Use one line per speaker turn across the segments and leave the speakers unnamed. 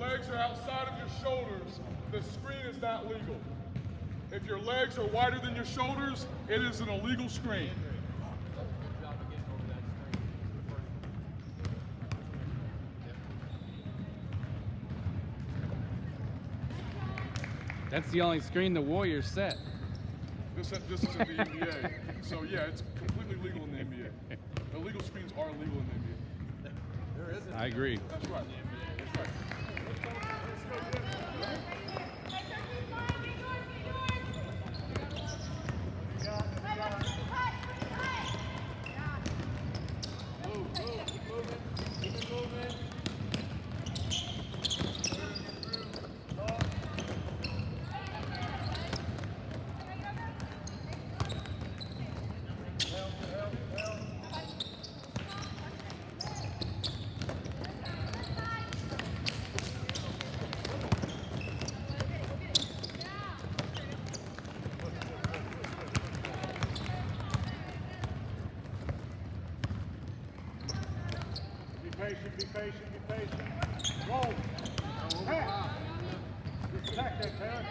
legs are outside of your shoulders, the screen is not legal. If your legs are wider than your shoulders, it is an illegal screen.
That's the only screen the Warriors set.
This is in the NBA. So yeah, it's completely legal in the NBA. Illegal screens are legal in the NBA.
There isn't.
I agree.
That's right. That's right.
patient, be patient, be patient. Roll. Attack. Just attack that, Taylor.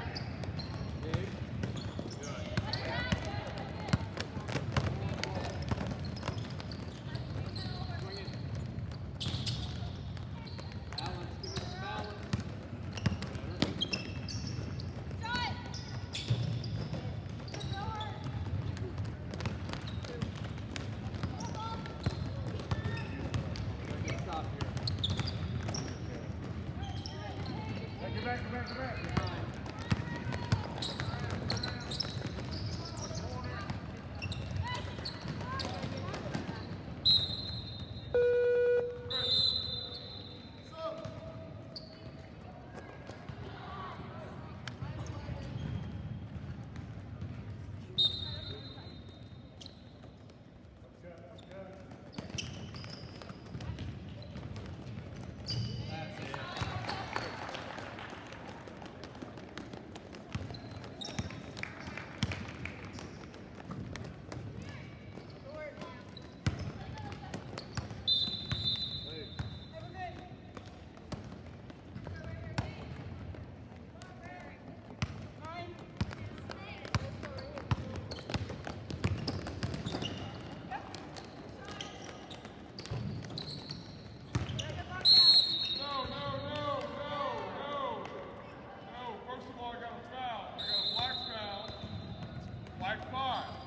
Get back, get back, get back.
No. First of all, I got a foul. I got a black foul. Black 5.